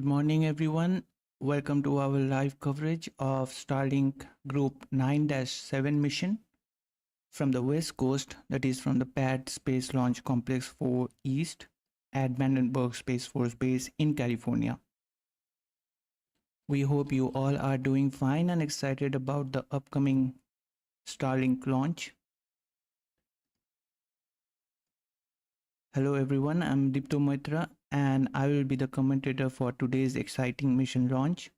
Good morning, everyone. Welcome to our live coverage of Starlink Group 9-7 mission from the West Coast, that is from the Pad Space Launch Complex 4 East at Vandenberg Space Force Base in California. We hope you all are doing fine and excited about the upcoming Starlink launch. Hello everyone, I'm Dipta Maitra and I will be the commentator for today's exciting mission launch.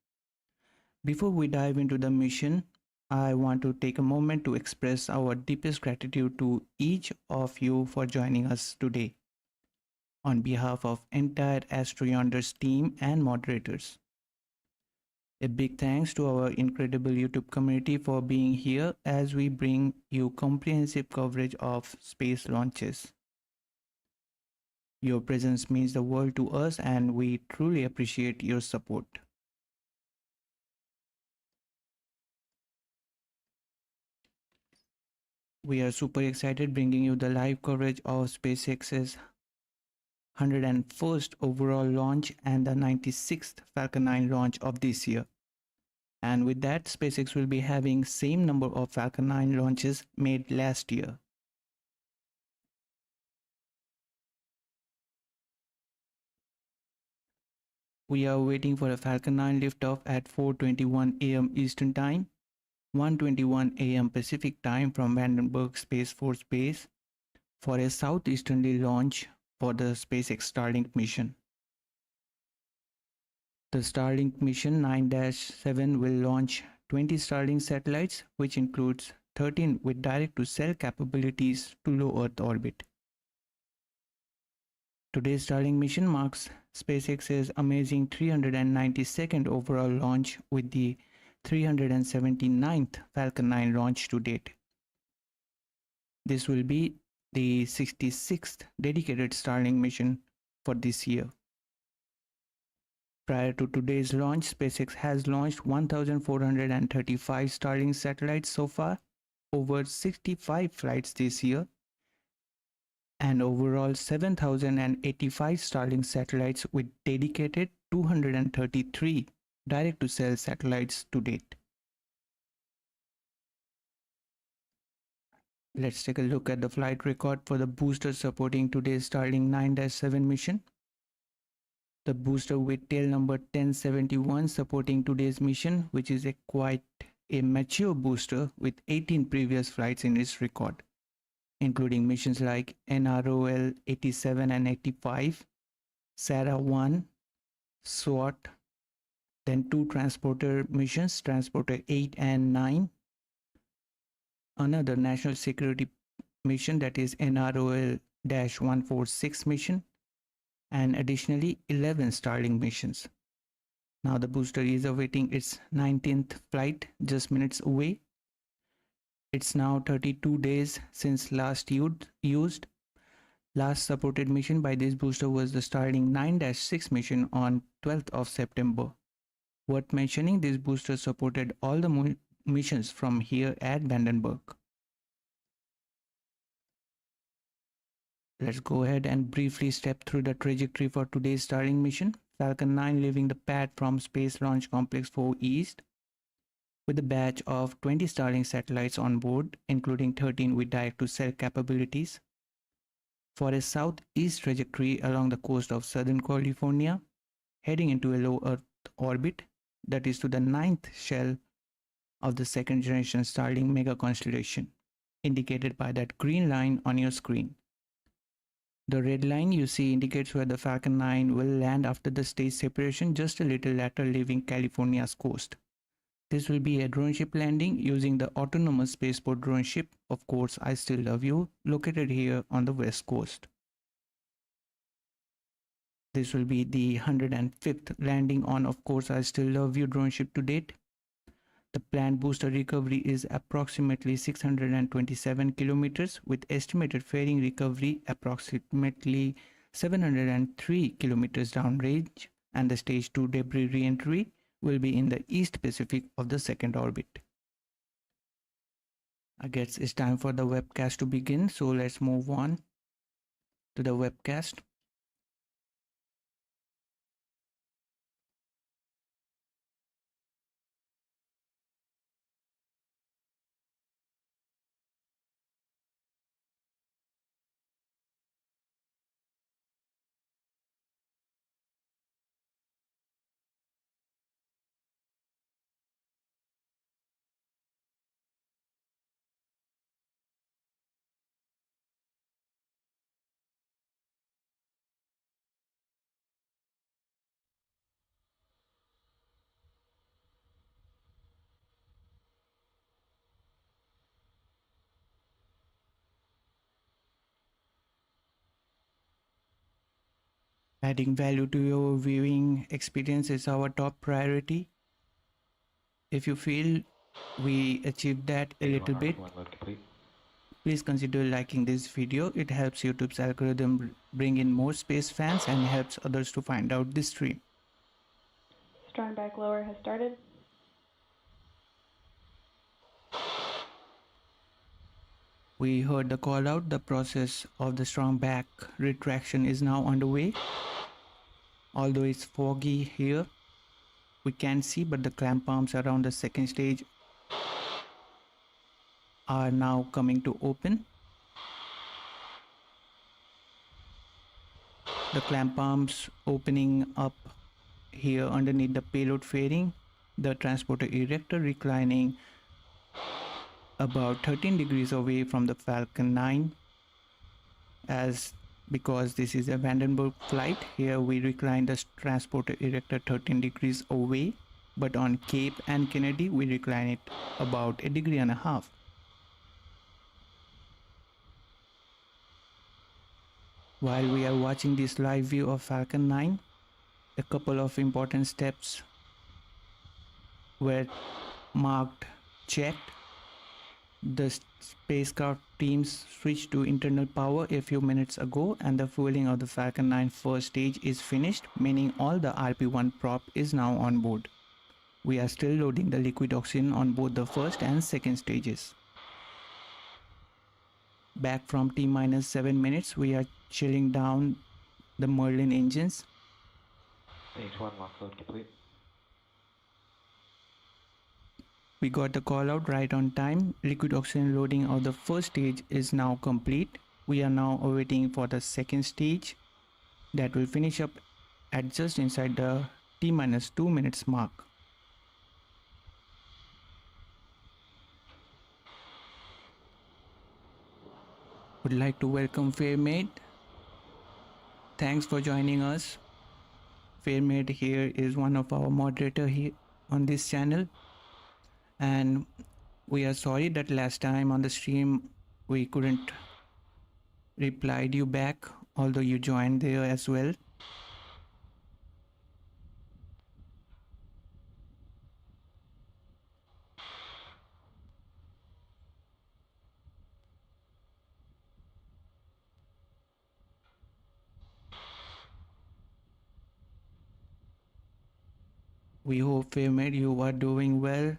Before we dive into the mission, I want to take a moment to express our deepest gratitude to each of you for joining us today. On behalf of entire AstroYonder's team and moderators, a big thanks to our incredible YouTube community for being here as we bring you comprehensive coverage of space launches. Your presence means the world to us and we truly appreciate your support. We are super excited bringing you the live coverage of SpaceX's 101st overall launch and the 96th Falcon 9 launch of this year. And with that, SpaceX will be having same number of Falcon 9 launches made last year. We are waiting for a Falcon 9 liftoff at 4:21 a.m. Eastern Time, 1:21 a.m. Pacific Time from Vandenberg Space Force Base for a southeasterly launch for the SpaceX Starlink mission. The Starlink mission 9-7 will launch 20 Starlink satellites, which includes 13 with direct-to-cell capabilities to low Earth orbit. Today's Starlink mission marks SpaceX's amazing 392nd overall launch with the 379th Falcon 9 launch to date. This will be the 66th dedicated Starlink mission for this year. Prior to today's launch, SpaceX has launched 1,435 Starlink satellites so far, over 65 flights this year, and overall 7,085 Starlink satellites with dedicated 233 direct-to-cell satellites to date. Let's take a look at the flight record for the booster supporting today's Starlink 9-7 mission. The booster with tail number 1071 supporting today's mission, which is quite a mature booster with 18 previous flights in its record, including missions like NROL 87 and 85, Sarah 1, SWAT, then 2 transporter missions, Transporter 8 and 9, another national security mission, that is NROL-146 mission, and additionally 11 Starlink missions. Now the booster is awaiting its 19th flight just minutes away. It's now 32 days since last used. Last supported mission by this booster was the Starlink 9-6 mission on 12th of September. Worth mentioning, this booster supported all the missions from here at Vandenberg. Let's go ahead and briefly step through the trajectory for today's Starlink mission. Falcon 9 leaving the pad from Space Launch Complex 4 East with a batch of 20 Starlink satellites on board, including 13 with direct-to-cell capabilities, for a southeast trajectory along the coast of Southern California, heading into a low Earth orbit, that is to the 9th shell of the second generation Starlink mega constellation, indicated by that green line on your screen. The red line you see indicates where the Falcon 9 will land after the stage separation just a little later, leaving California's coast. This will be a droneship landing using the autonomous spaceport droneship, Of Course I Still Love You, located here on the west coast. This will be the 105th landing on Of Course I Still Love You droneship to date. The planned booster recovery is approximately 627 kilometers, with estimated fairing recovery approximately 703 kilometers downrange, and the stage 2 debris re-entry will be in the East Pacific of the second orbit. I guess it's time for the webcast to begin, so let's move on to the webcast. Adding value to your viewing experience is our top priority. If you feel we achieved that a little bit, please consider liking this video. It helps YouTube's algorithm bring in more space fans and helps others to find out this stream. Strong back lower has started. We heard the call out. The process of the strong back retraction is now underway. Although it's foggy here, we can see, but the clamp arms around the second stage are now coming to open. The clamp arms opening up here underneath the payload fairing, the transporter erector reclining about 13 degrees away from the Falcon 9. Because this is a Vandenberg flight, here we recline the transporter erector 13 degrees away, but on Cape and Kennedy we recline it about 1.5 degrees. While we are watching this live view of Falcon 9, a couple of important steps were marked checked. The spacecraft teams switched to internal power a few minutes ago, and the fueling of the Falcon 9 first stage is finished, meaning all the RP-1 prop is now on board. We are still loading the liquid oxygen on both the first and second stages. Back from T-minus 7 minutes, we are chilling down the Merlin engines. Stage 1 lock load complete. We got the call out right on time. Liquid oxygen loading of the first stage is now complete. We are now awaiting for the second stage that will finish up at just inside the T-minus 2 minutes mark. Would like to welcome Fairmaid. Thanks for joining us. Fairmaid here is one of our moderator here on this channel. And we are sorry that last time on the stream we couldn't reply you back, although you joined there as well. We hope, Fairmaid, you are doing well.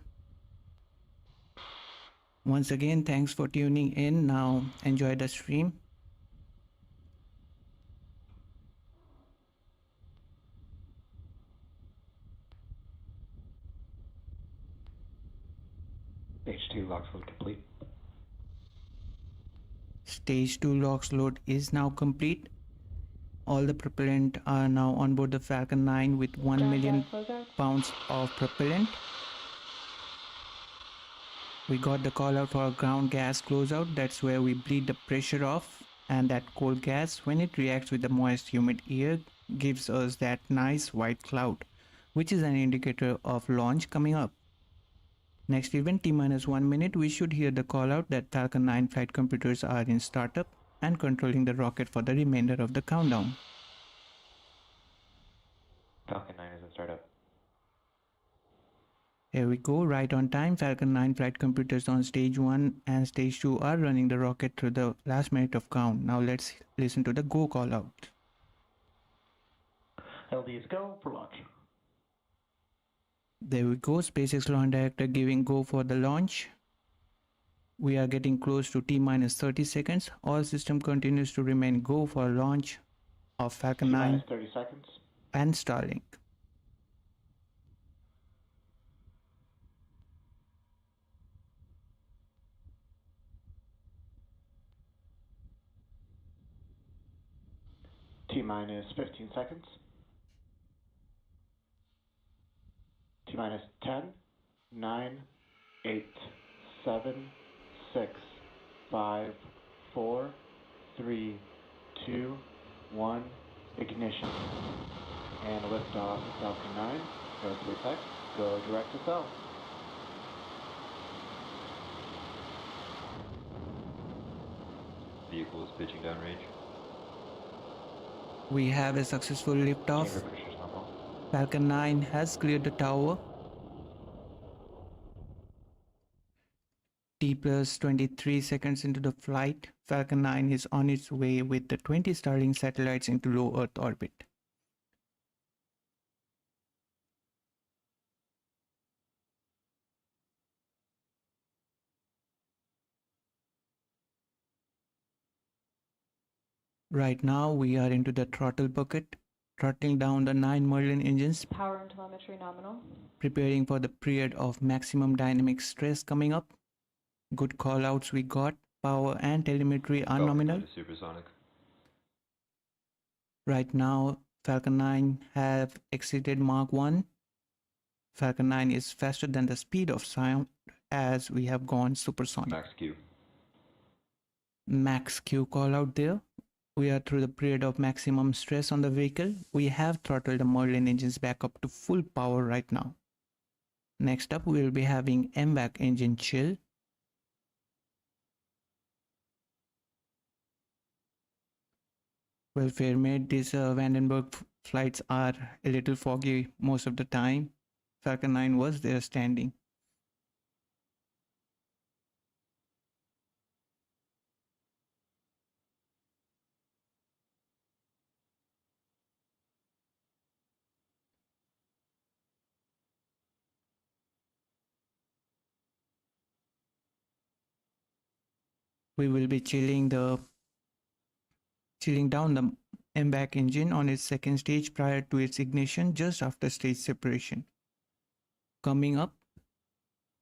Once again, thanks for tuning in. Now enjoy the stream. Stage 2 locks load complete. Stage 2 LOX load is now complete. All the propellant are now on board the Falcon 9 with 1 million pounds of propellant. We got the call out for a ground gas closeout. That's where we bleed the pressure off, and that cold gas, when it reacts with the moist humid air, gives us that nice white cloud, which is an indicator of launch coming up. Next event, T-minus 1 minute, we should hear the call out that Falcon 9 flight computers are in startup and controlling the rocket for the remainder of the countdown. Falcon 9 is in startup. Here we go, right on time. Falcon 9 flight computers on stage 1 and stage 2 are running the rocket through the last minute of count. Now let's listen to the go call out. LDs go for launch. There we go, SpaceX launch director giving go for the launch. We are getting close to T-minus 30 seconds. All system continues to remain go for launch of Falcon 9 30 seconds. and Starlink. T-minus 15 seconds. T-minus 10, 9, 8, 7, 6, 5, 4, 3, 2, 1, ignition. And liftoff Falcon 9, go to SpaceX, go direct to cell. Vehicle is pitching downrange. We have a successful liftoff. Chamber pressures normal. Falcon 9 has cleared the tower. T plus 23 seconds into the flight, Falcon 9 is on its way with the 20 Starlink satellites into low Earth orbit. Right now, we are into the throttle bucket, throttling down the 9 Merlin engines, Power and telemetry nominal. preparing for the period of maximum dynamic stress coming up. Good callouts we got. Power and telemetry are nominal. Supersonic. Right now, Falcon 9 have exceeded Mach 1. Falcon 9 is faster than the speed of sound as we have gone supersonic. Max Q. Max Q call out there. We are through the period of maximum stress on the vehicle. We have throttled the Merlin engines back up to full power right now. Next up, we will be having MVAC engine chill. Well, Fairmate, these Vandenberg flights are a little foggy most of the time. Falcon 9 was there standing. We will be chilling down the MVAC engine on its second stage prior to its ignition just after stage separation. Coming up,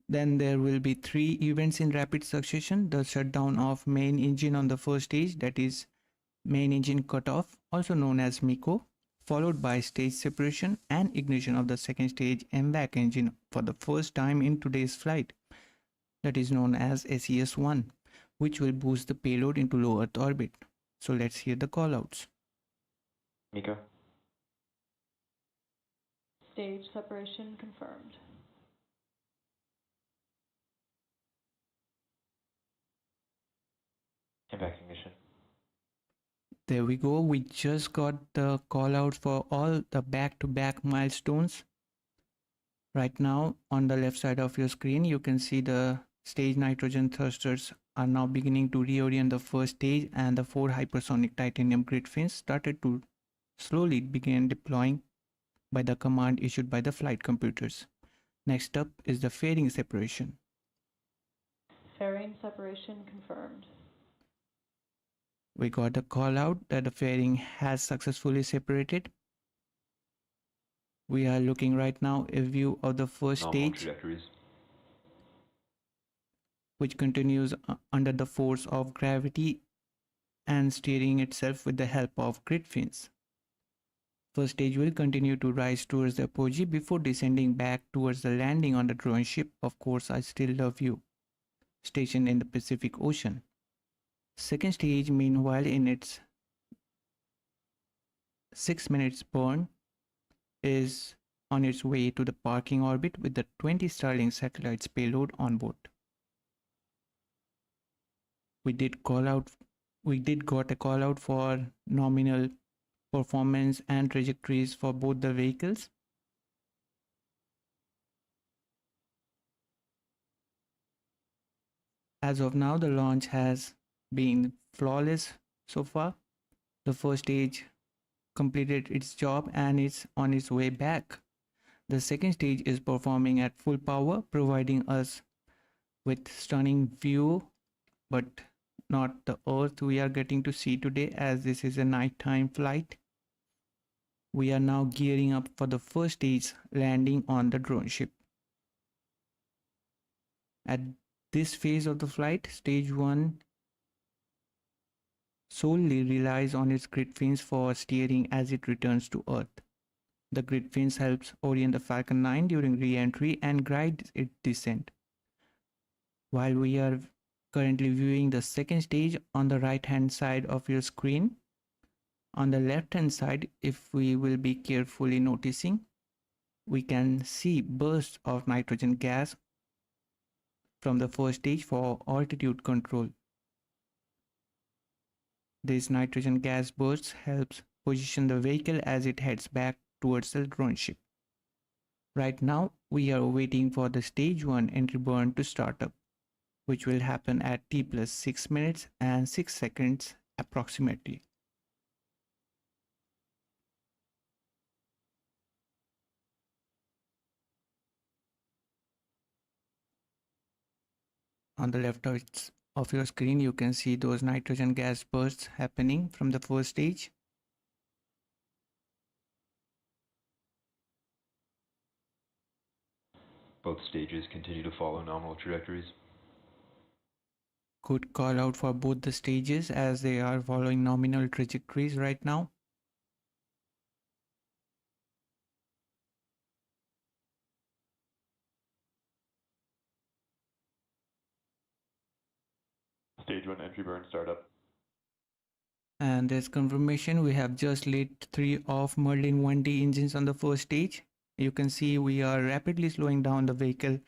then there will be 3 events in rapid succession: the shutdown of main engine on the first stage, that is main engine cutoff, also known as MECO, followed by stage separation and ignition of the second stage MVAC engine for the first time in today's flight, that is known as SES-1, which will boost the payload into low Earth orbit. So let's hear the callouts. Miko. Stage separation confirmed. Impact ignition. There we go. We just got the call out for all the back-to-back milestones. Right now, on the left side of your screen, you can see the stage nitrogen thrusters are now beginning to reorient the first stage, and the 4 hypersonic titanium grid fins started to slowly begin deploying by the command issued by the flight computers. Next up is the fairing separation. Fairing separation confirmed. We got a call out that the fairing has successfully separated. We are looking right now a view of the first Normal stage, trajectories. which continues under the force of gravity and steering itself with the help of grid fins. First stage will continue to rise towards the apogee before descending back towards the landing on the drone ship, Of Course I Still Love You, stationed in the Pacific Ocean. Second stage, meanwhile, in its 6 minutes burn, is on its way to the parking orbit with the 20 Starlink satellites payload on board. We did got a call out for nominal performance and trajectories for both the vehicles. As of now, the launch has been flawless so far. The first stage completed its job and is on its way back. The second stage is performing at full power, providing us with stunning view, but not the Earth we are getting to see today, as this is a nighttime flight. We are now gearing up for the first stage landing on the drone ship. At this phase of the flight, stage 1 solely relies on its grid fins for steering as it returns to Earth. The grid fins helps orient the Falcon 9 during re-entry and guides its descent. While we are currently viewing the second stage on the right hand side of your screen, on the left hand side, if we will be carefully noticing, we can see bursts of nitrogen gas from the first stage for altitude control. This nitrogen gas bursts helps position the vehicle as it heads back towards the drone ship. Right now, we are waiting for the stage 1 entry burn to start up, which will happen at t plus 6 minutes and 6 seconds approximately. On the left of your screen, you can see those nitrogen gas bursts happening from the first stage. Both stages continue to follow nominal trajectories. Could call out for both the stages as they are following nominal trajectories right now. Stage 1 entry burn startup. And there's confirmation we have just lit 3 of Merlin 1D engines on the first stage. You can see we are rapidly slowing down the vehicle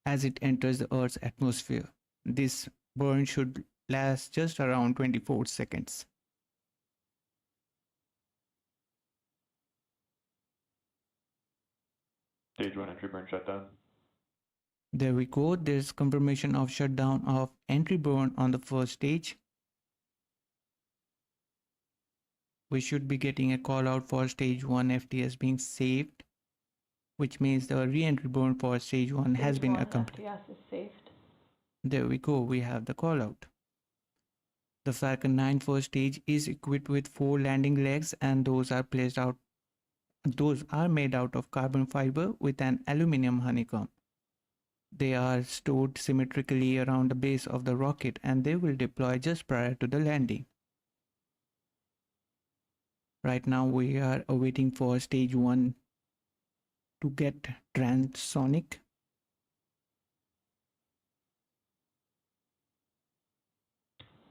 as it enters the Earth's atmosphere. This burn should last just around 24 seconds. Stage 1 entry burn shutdown. There we go. There's confirmation of shutdown of entry burn on the first stage. We should be getting a call out for stage 1 FTS being saved, which means the re-entry burn for stage 1 has been accomplished. FTS is saved. There we go, we have the call out. The Falcon 9 first stage is equipped with 4 landing legs, and those are made out of carbon fiber with an aluminum honeycomb. They are stored symmetrically around the base of the rocket, and they will deploy just prior to the landing. Right now we are awaiting for stage 1 to get transonic.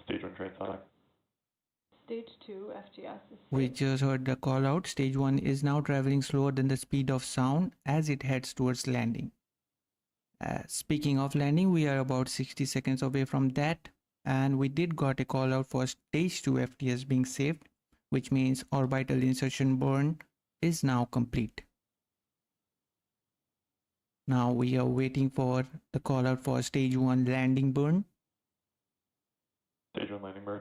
Stage 1 transonic. Stage 2 FTS is saved. We just heard the call out. Stage 1 is now traveling slower than the speed of sound as it heads towards landing. Speaking of landing, we are about 60 seconds away from that, and we did got a call out for stage 2 FTS being saved, which means orbital insertion burn is now complete. Now we are waiting for the call out for stage 1 landing burn. Stage 1 landing burn.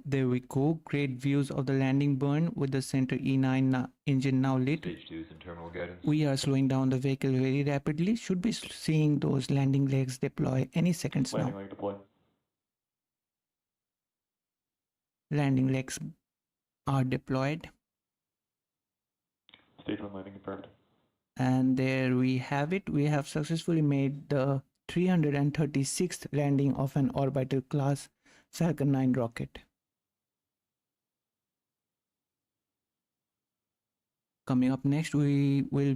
There we go. Great views of the landing burn with the center E9 engine now lit. Stage 2 is in terminal guidance. We are slowing down the vehicle very rapidly. Should be seeing those landing legs deploy any seconds Landing now. leg deployed. Landing legs are deployed. Stage 1 landing confirmed. And there we have it. We have successfully made the 336th landing of an orbital class Falcon 9 rocket. Coming up next, we will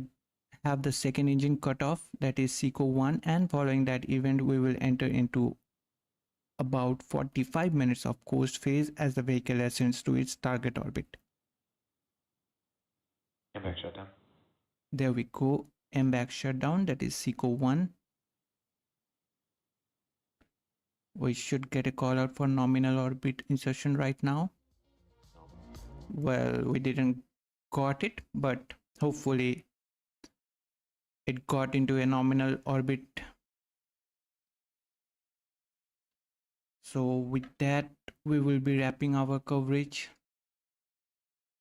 have the second engine cutoff, that is SECO 1, and following that event we will enter into about 45 minutes of coast phase as the vehicle ascends to its target orbit. MBAC shutdown. There we go, MBAC shutdown, that is SECO 1. We should get a call out for nominal orbit insertion right now. Well, we didn't got it, but hopefully it got into a nominal orbit. So with that, we will be wrapping our coverage.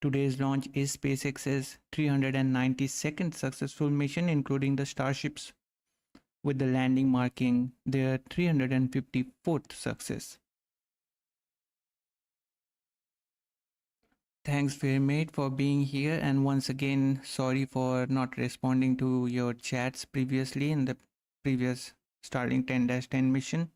Today's launch is SpaceX's 392nd successful mission, including the Starships, with the landing marking their 354th success. Thanks very much for being here, and once again sorry for not responding to your chats previously in the previous Starlink 10-10 mission.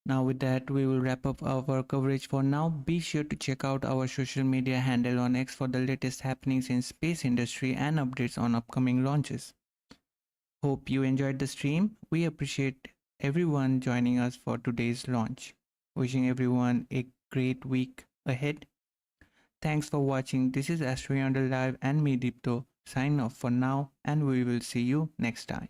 Now with that, we will wrap up our coverage for now. Be sure to check out our social media handle on X for the latest happenings in space industry and updates on upcoming launches. Hope you enjoyed the stream. We appreciate everyone joining us for today's launch. Wishing everyone a great week ahead. Thanks for watching. This is AstroYonder Live and me, Dipta, signing off for now, and we will see you next time.